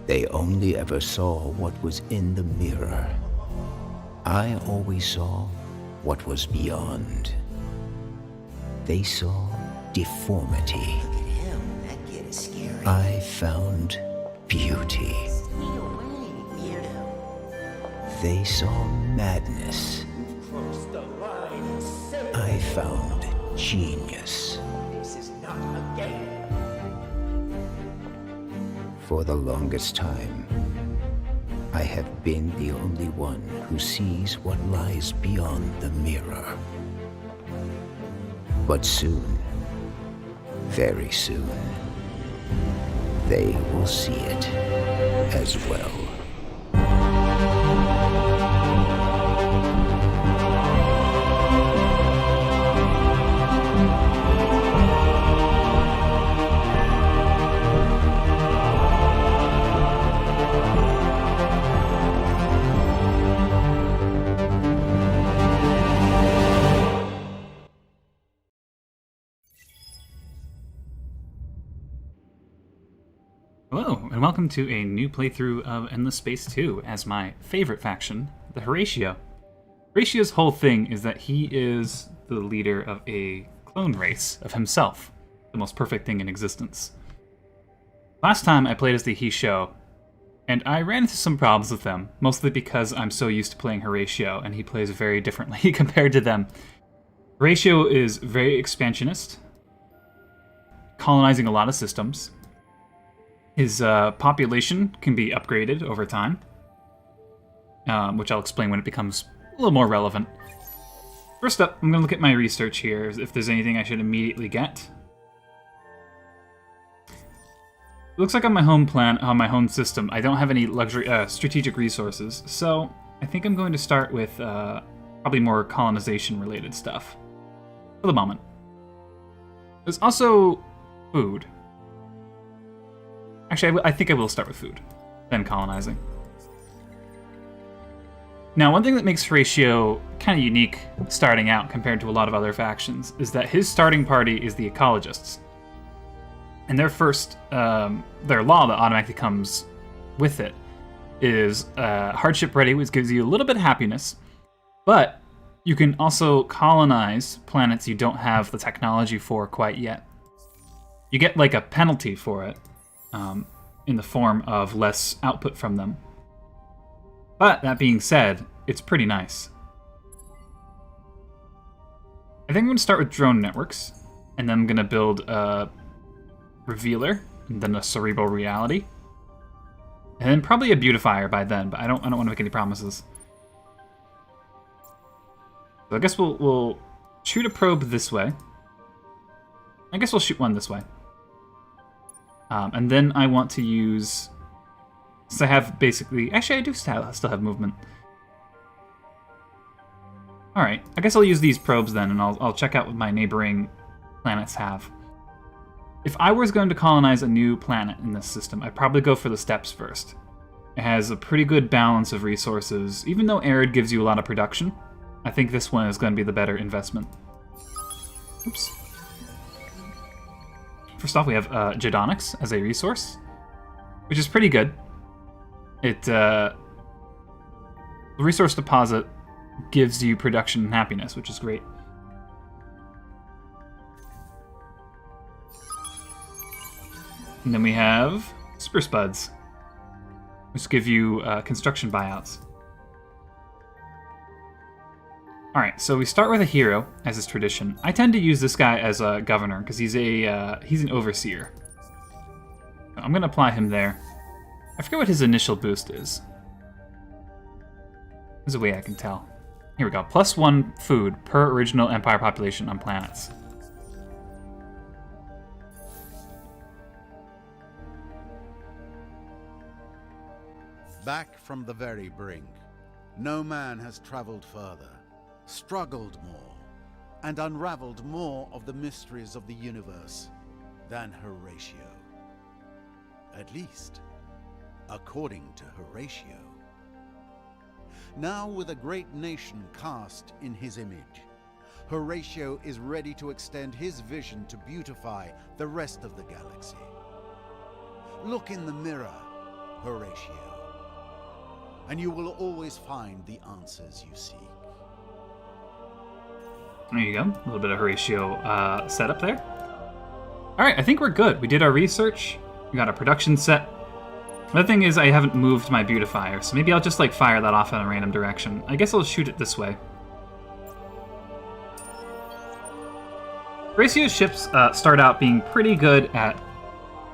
They only ever saw what was in the mirror. I always saw what was beyond. They saw deformity. Look at him. That kid is scary. I found beauty. Stay away, weirdo. They saw madness. Cross the line and say I found genius. this is not a game. For the longest time, I have been the only one who sees what lies beyond the mirror. But soon, very soon, they will see it as well. Hello, and welcome to a new playthrough of Endless Space 2 as my favorite faction, the Horatio. Horatio's whole thing is that he is the leader of a clone race of himself, the most perfect thing in existence. Last time I played as the He-Show, and I ran into some problems with them, mostly because I'm so used to playing Horatio, and he plays very differently compared to them. Horatio is very expansionist, colonizing a lot of systems. His population can be upgraded over time, which I'll explain when it becomes a little more relevant. First up, I'm going to look at my research here, if there's anything I should immediately get. It looks like on my home my home system, I don't have any luxury strategic resources, so I think I'm going to start with probably more colonization-related stuff for the moment. There's also food. Actually, I think I will start with food, then colonizing. Now, one thing that makes Horatio kind of unique starting out compared to a lot of other factions is that his starting party is the ecologists. And their first, their law that automatically comes with it is hardship ready, which gives you a little bit of happiness, but you can also colonize planets you don't have the technology for quite yet. You get like a penalty for it. In the form of less output from them. But that being said, it's pretty nice. I think I'm going to start with drone networks, and then I'm going to build a revealer, and then a cerebral reality, and then probably a beautifier by then. But I don't want to make any promises. So I guess we'll shoot a probe this way. I guess we'll shoot one this way. And then I want to use... So I have basically... Actually, I do still have movement. Alright, I guess I'll use these probes then, and I'll check out what my neighboring planets have. If I was going to colonize a new planet in this system, I'd probably go for the steppes first. It has a pretty good balance of resources. Even though Arid gives you a lot of production, I think this one is going to be the better investment. Oops. First off, we have Jedonics as a resource, which is pretty good. The resource deposit gives you production and happiness, which is great. And then we have Super Spuds, which give you construction buyouts. Alright, so we start with a hero, as is tradition. I tend to use this guy as a governor, because he's an overseer. I'm going to apply him there. I forget what his initial boost is. There's a way I can tell. Here we go. +1 food per original Empire population on planets. Back from the very brink, no man has traveled further, struggled more, and unraveled more of the mysteries of the universe than Horatio. At least, according to Horatio. Now, with a great nation cast in his image, Horatio is ready to extend his vision to beautify the rest of the galaxy. Look in the mirror, Horatio. And you will always find the answers you seek. There you go. A little bit of Horatio setup there. Alright, I think we're good. We did our research. We got our production set. The thing is, I haven't moved my beautifier, so maybe I'll just like fire that off in a random direction. I guess I'll shoot it this way. Horacio's ships start out being pretty good at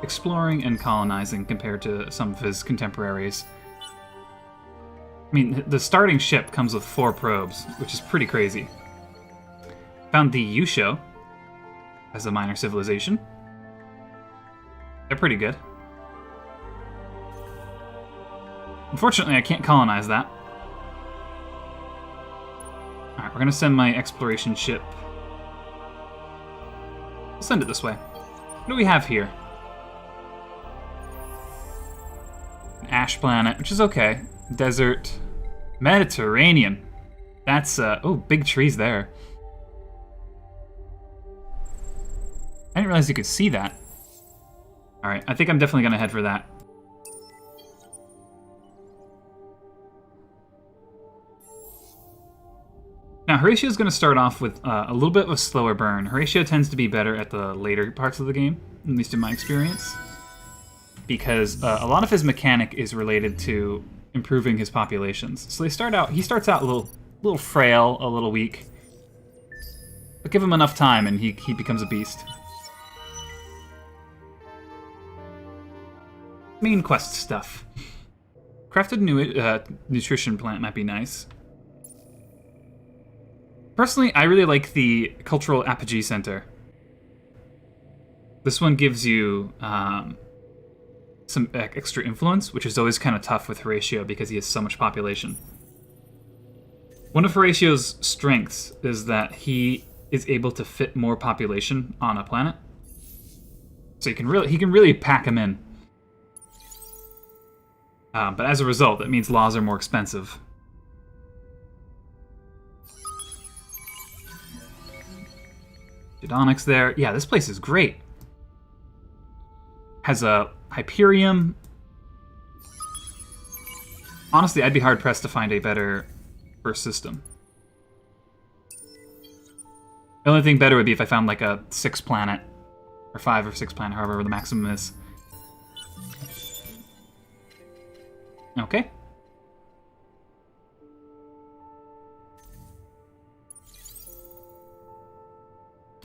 exploring and colonizing compared to some of his contemporaries. I mean, the starting ship comes with 4 probes, which is pretty crazy. Found the Yusho as a minor civilization. They're pretty good. Unfortunately, I can't colonize that. Alright, we're gonna send my exploration ship. We'll send it this way. What do we have here? An ash planet, which is okay. Desert. Mediterranean. That's, oh, big trees there. I didn't realize you could see that. Alright, I think I'm definitely gonna head for that. Now, Horatio's going to start off with a little bit of a slower burn. Horatio tends to be better at the later parts of the game, at least in my experience, because a lot of his mechanic is related to improving his populations. So he starts out a little frail, a little weak, but give him enough time and he becomes a beast. Main quest stuff. Crafted nutrition plant might be nice. Personally, I really like the Cultural Apogee Center. This one gives you some extra influence, which is always kind of tough with Horatio because he has so much population. One of Horatio's strengths is that he is able to fit more population on a planet. So he can really pack him in. But as a result, that means laws are more expensive. Gedonics there. Yeah, this place is great. Has a Hyperium. Honestly, I'd be hard-pressed to find a better first system. The only thing better would be if I found like a 6-planet, or 5 or 6 planet, however the maximum is. Okay.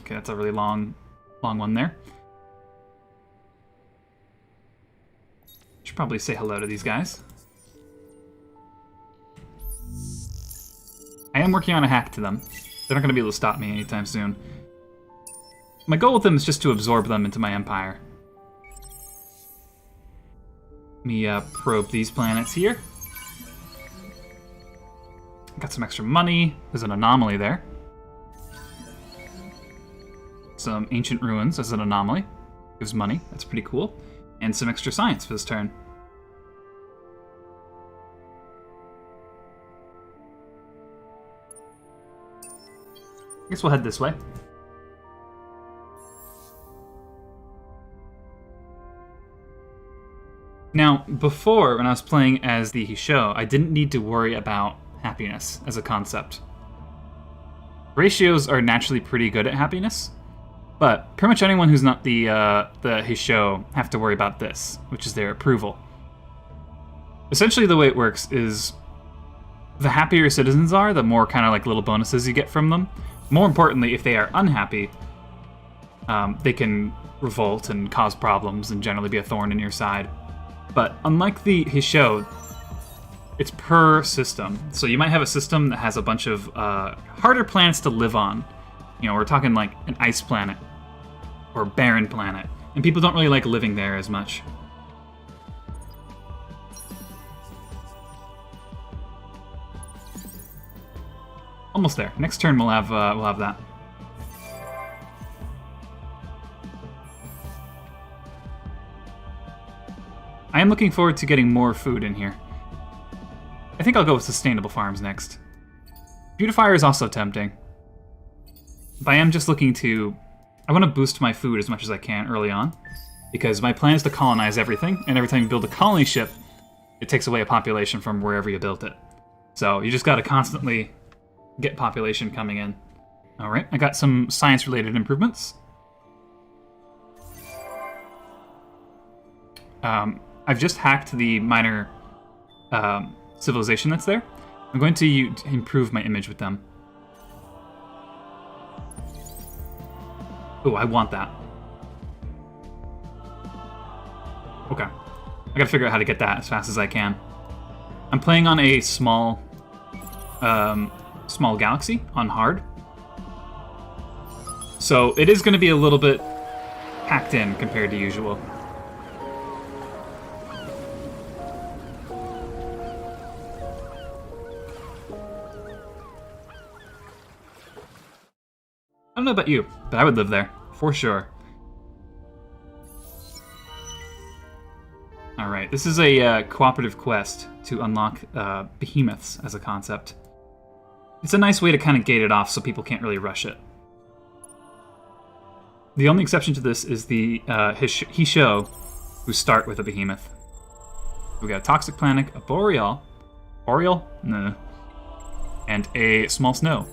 Okay, that's a really long one there. Should probably say hello to these guys. I am working on a hack to them. They're not going to be able to stop me anytime soon. My goal with them is just to absorb them into my empire. Let me probe these planets here. Got some extra money. There's an anomaly there. Some ancient ruins as an anomaly. Gives money. That's pretty cool. And some extra science for this turn. I guess we'll head this way. Now, before, when I was playing as the Hisho, I didn't need to worry about happiness as a concept. Ratios are naturally pretty good at happiness, but pretty much anyone who's not the Hisho have to worry about this, which is their approval. Essentially, the way it works is the happier citizens are, the more kind of like little bonuses you get from them. More importantly, if they are unhappy, they can revolt and cause problems and generally be a thorn in your side. But unlike the Hisho, it's per system. So you might have a system that has a bunch of harder planets to live on. You know, we're talking like an ice planet or barren planet. And people don't really like living there as much. Almost there. Next turn we'll have that. I am looking forward to getting more food in here. I think I'll go with sustainable farms next. Beautifier is also tempting. But I am just looking to... I want to boost my food as much as I can early on, because my plan is to colonize everything, and every time you build a colony ship, it takes away a population from wherever you built it. So you just got to constantly get population coming in. All right, I got some science-related improvements. I've just hacked the minor civilization that's there. I'm going to improve my image with them. Oh, I want that. Okay. I gotta figure out how to get that as fast as I can. I'm playing on a small galaxy on hard. So it is going to be a little bit packed in compared to usual. I don't know about you, but I would live there, for sure. Alright, this is a cooperative quest to unlock behemoths as a concept. It's a nice way to kind of gate it off so people can't really rush it. The only exception to this is the Hisho, who start with a behemoth. We got a toxic planet, a boreal, no, and a small snow.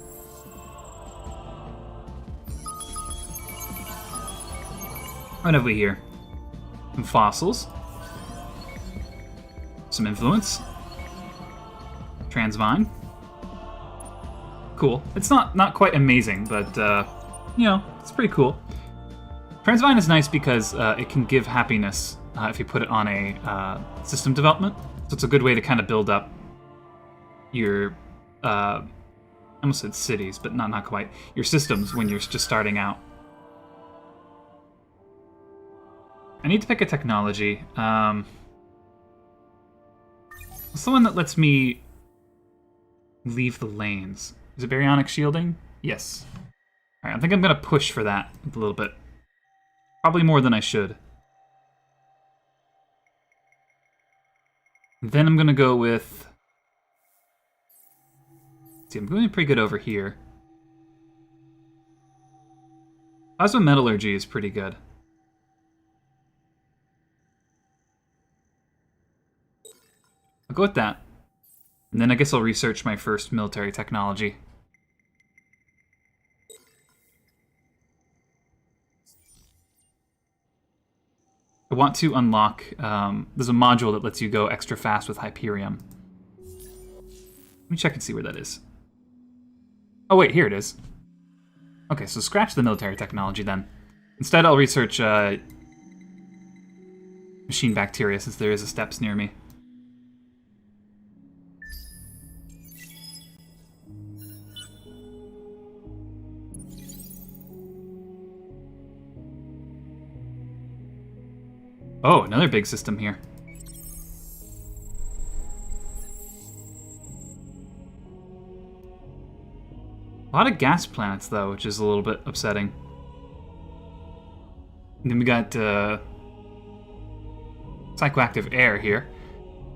What have we here? Some fossils. Some influence. Transvine. Cool. It's not quite amazing, but, you know, it's pretty cool. Transvine is nice because it can give happiness if you put it on a system development. So it's a good way to kind of build up your, I almost said cities, but not quite, your systems when you're just starting out. I need to pick a technology. What's the one that lets me leave the lanes? Is it baryonic shielding? Yes. Alright, I think I'm going to push for that a little bit. Probably more than I should. Then I'm going to go with... Let's see, I'm going pretty good over here. Plasma metallurgy is pretty good. I'll go with that. And then I guess I'll research my first military technology. I want to unlock... there's a module that lets you go extra fast with Hyperium. Let me check and see where that is. Oh wait, here it is. Okay, so scratch the military technology then. Instead I'll research machine bacteria since there is a steps near me. Oh, another big system here. A lot of gas planets, though, which is a little bit upsetting. And then we got psychoactive air here.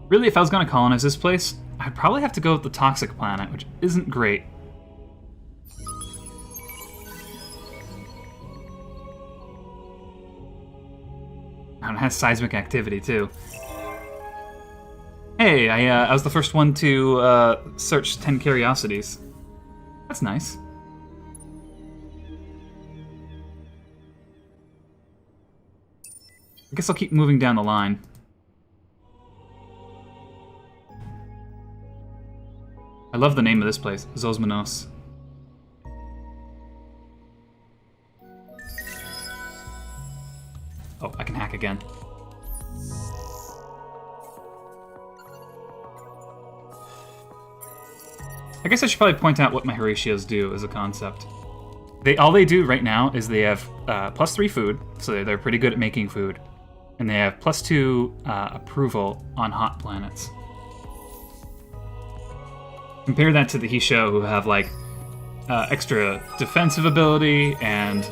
Really, if I was going to colonize this place, I'd probably have to go with the toxic planet, which isn't great. And it has seismic activity, too. Hey, I was the first one to search 10 curiosities. That's nice. I guess I'll keep moving down the line. I love the name of this place, Zosmanos. Oh, I can hack again. I guess I should probably point out what my Horatios do as a concept. All they do right now is they have +3 food, so they're pretty good at making food. And they have +2 approval on hot planets. Compare that to the Hisho, who have like extra defensive ability and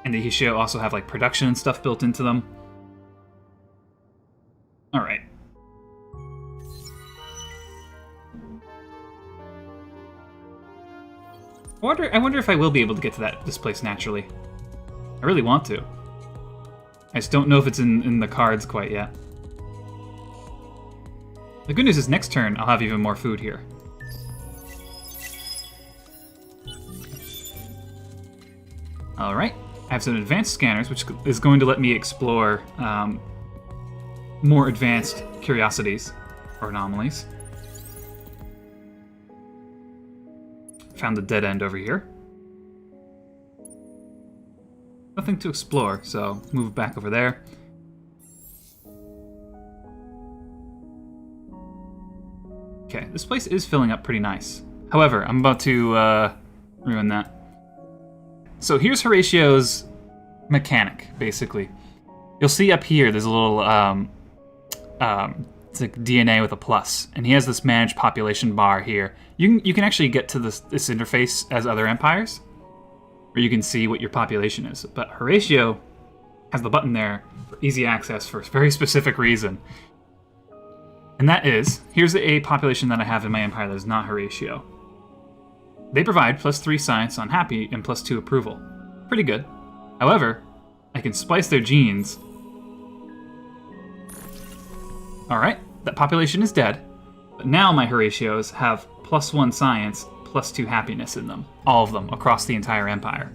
the Hisho also have like production and stuff built into them. All right. I wonder if I will be able to get to this place naturally. I really want to. I just don't know if it's in the cards quite yet. The good news is next turn I'll have even more food here. Alright, I have some advanced scanners, which is going to let me explore more advanced curiosities or anomalies. Found the dead end over here. Nothing to explore, so move back over there. Okay, this place is filling up pretty nice. However, I'm about to ruin that. So here's Horatio's mechanic, basically. You'll see up here there's a little it's like DNA with a plus, and he has this managed population bar here. You can actually get to this interface as other empires, where you can see what your population is. But Horatio has the button there for easy access for a very specific reason. And that is, here's a population that I have in my empire that is not Horatio. They provide +3 science on happy and +2 approval. Pretty good. However, I can splice their genes. Alright, that population is dead. But now my Horatios have +1 science, +2 happiness in them. All of them, across the entire empire.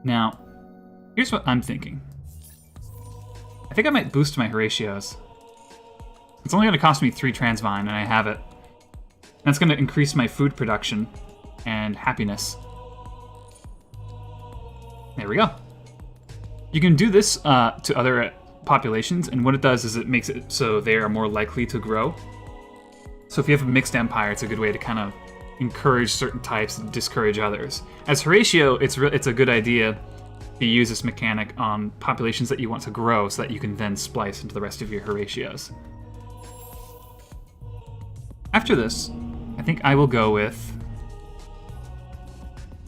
Now, here's what I'm thinking. I think I might boost my Horatios. It's only going to cost me 3 transvine, and I have it. That's going to increase my food production and happiness. There we go. You can do this to other populations, and what it does is it makes it so they are more likely to grow. So if you have a mixed empire, it's a good way to kind of encourage certain types and discourage others. As Horatio, it's a good idea to use this mechanic on populations that you want to grow so that you can then splice into the rest of your Horatios. After this, I think I will go with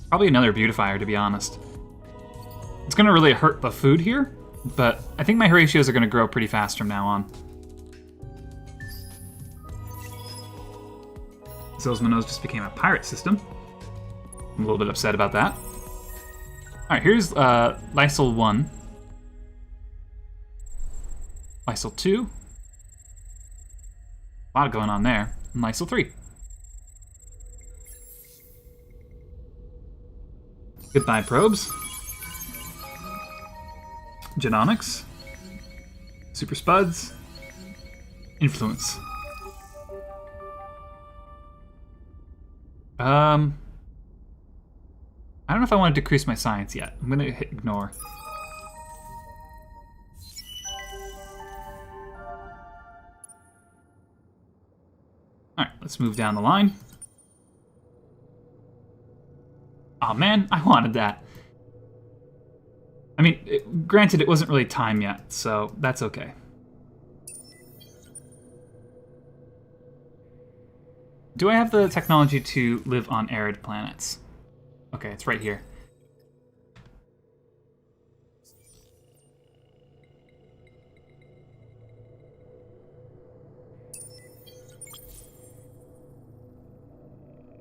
probably another beautifier, to be honest. It's going to really hurt the food here, but I think my Horatios are going to grow pretty fast from now on. Zilzmanos just became a pirate system. I'm a little bit upset about that. Alright, here's Lysol 1. Lysol 2. A lot going on there. And Lysol 3. Goodbye, probes. Genomics. Super Spuds. Influence. I don't know if I want to decrease my science yet. I'm going to hit ignore. Alright, let's move down the line. Aw, man, I wanted that. I mean, granted, it wasn't really time yet, so that's okay. Do I have the technology to live on arid planets? Okay, it's right here.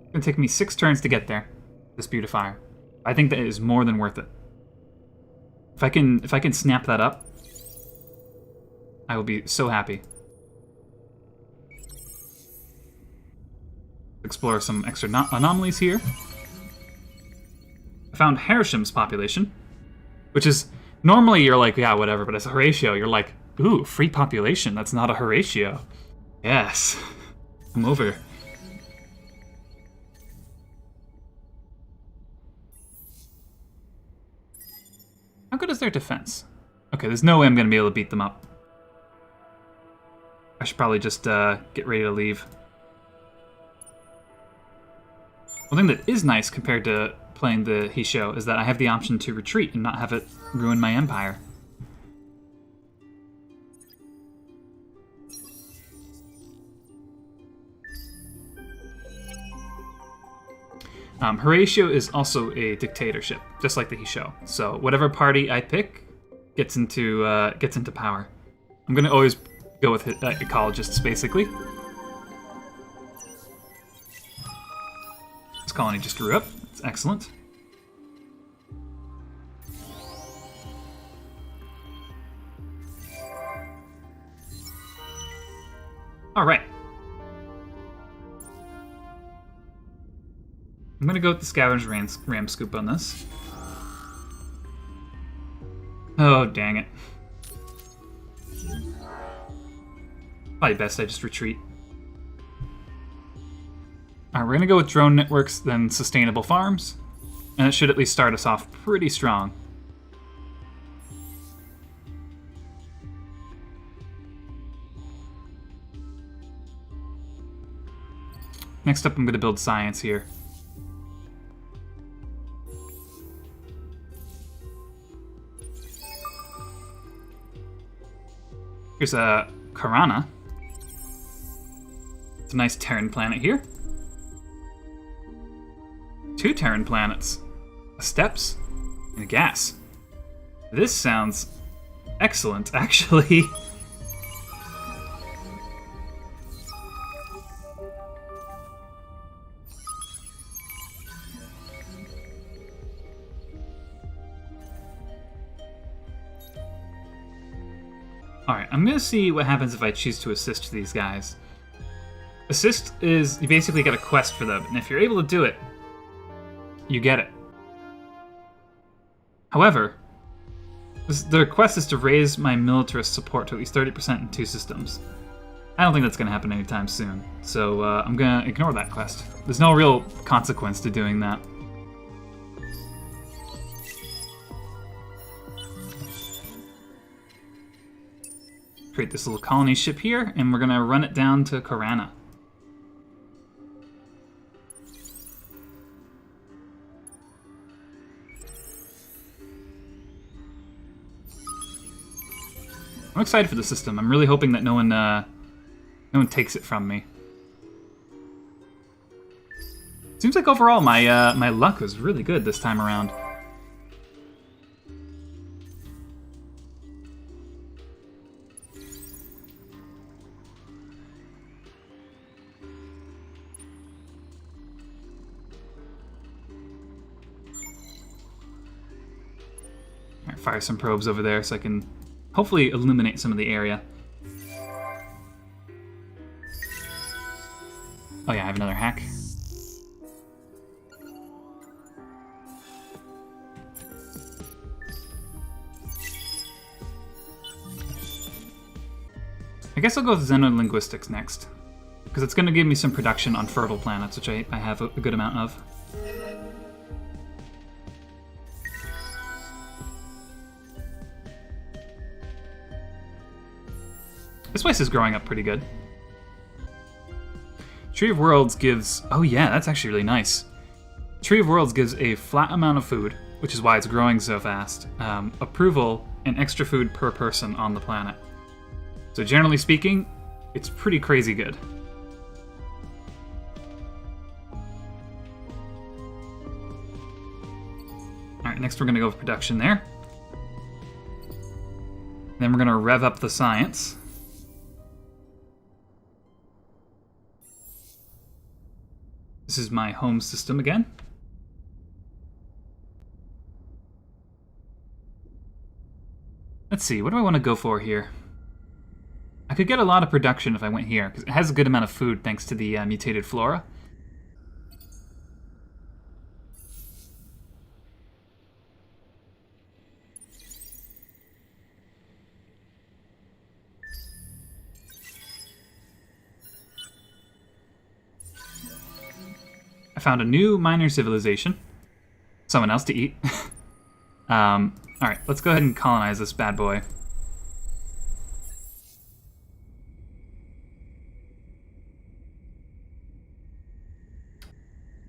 It's gonna take me 6 turns to get there, this beautifier. I think that is more than worth it. If I can snap that up, I will be so happy. Explore some extra anomalies here. I found Haresham's population, which is, normally you're like, yeah, whatever, but as a Horatio, you're like, ooh, free population, that's not a Horatio. Yes, come over. How good is their defense? Okay, there's no way I'm going to be able to beat them up. I should probably just get ready to leave. One thing that is nice compared to playing the Hisho is that I have the option to retreat and not have it ruin my empire. Horatio is also a dictatorship, just like the Hisho. So whatever party I pick gets into power. I'm gonna always go with ecologists, basically. It's colony just grew up. That's excellent. All right. I'm gonna go with the Scavenger Ram Scoop on this. Oh, dang it. Probably best I just retreat. Alright, we're gonna go with drone networks, then sustainable farms. And it should at least start us off pretty strong. Next up, I'm gonna build science here. Here's a Karana. It's a nice Terran planet here. 2 Terran planets. A Steppes and a Gas. This sounds excellent, actually. Alright, I'm gonna see what happens if I choose to assist these guys. Assist is, you basically get a quest for them, and if you're able to do it, you get it. However, the request is to raise my militarist support to at least 30% in 2 systems. I don't think that's gonna happen anytime soon, so I'm gonna ignore that quest. There's no real consequence to doing that. Create this little colony ship here, and we're gonna run it down to Karana. I'm excited for the system. I'm really hoping that no one takes it from me. Seems like overall my luck was really good this time around. Alright, fire some probes over there so I can hopefully illuminate some of the area. Oh yeah, I have another hack. I guess I'll go with Xenolinguistics next, because it's going to give me some production on fertile planets, which I have a good amount of. This place is growing up pretty good. Tree of Worlds gives... Oh yeah, that's actually really nice. Tree of Worlds gives a flat amount of food, which is why it's growing so fast. Approval and extra food per person on the planet. So generally speaking, it's pretty crazy good. Alright, next we're going to go with production there. Then we're going to rev up the science. This is my home system again. Let's see, what do I want to go for here? I could get a lot of production if I went here, because it has a good amount of food thanks to the mutated flora. I found a new minor civilization. Someone else to eat. Alright, let's go ahead and colonize this bad boy.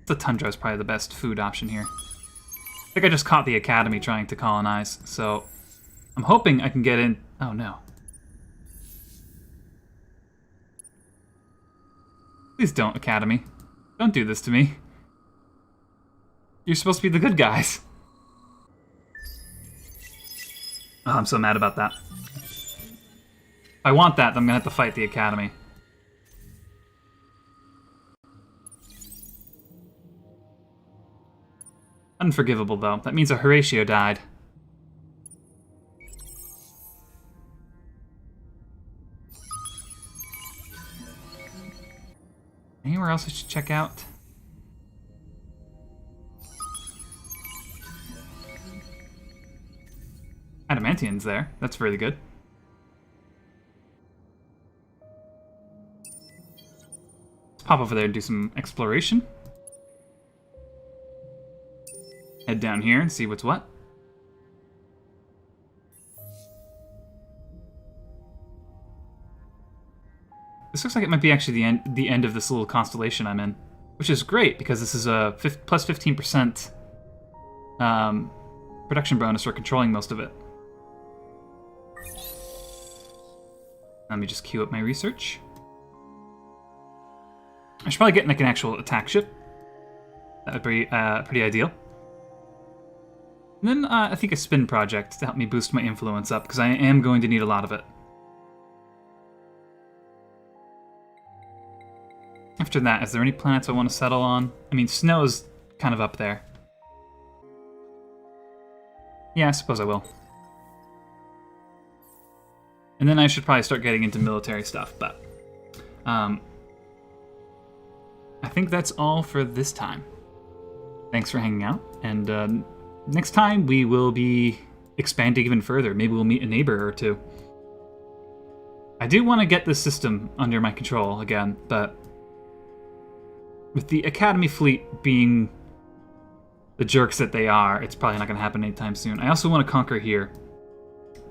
The tundra is probably the best food option here. I think I just caught the academy trying to colonize, so I'm hoping I can get in. Oh no. Please don't, academy. Don't do this to me. You're supposed to be the good guys. Oh, I'm so mad about that. If I want that, then I'm gonna have to fight the academy. Unforgivable, though. That means a Horatio died. Anywhere else I should check out? Adamantian's there. That's really good. Let's pop over there and do some exploration. Head down here and see what's what. This looks like it might be actually the end of this little constellation I'm in, which is great because this is a plus 15% production bonus for controlling most of it. Let me just queue up my research. I should probably get like an actual attack ship. That would be pretty ideal. And then I think a spin project to help me boost my influence up, because I am going to need a lot of it. After that, is there any planets I want to settle on? I mean, Snow's kind of up there. Yeah, I suppose I will. And then I should probably start getting into military stuff, but I think that's all for this time. Thanks for hanging out, and next time we will be expanding even further. Maybe we'll meet a neighbor or two. I do want to get this system under my control again, but with the Academy fleet being the jerks that they are, it's probably not going to happen anytime soon. I also want to conquer here,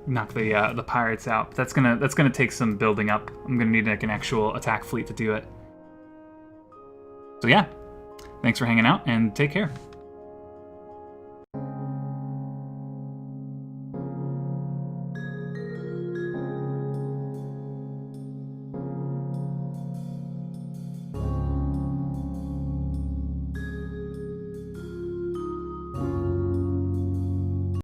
knock the pirates out. That's gonna take some building up. I'm gonna need like an actual attack fleet to do it. So yeah, thanks for hanging out and take care.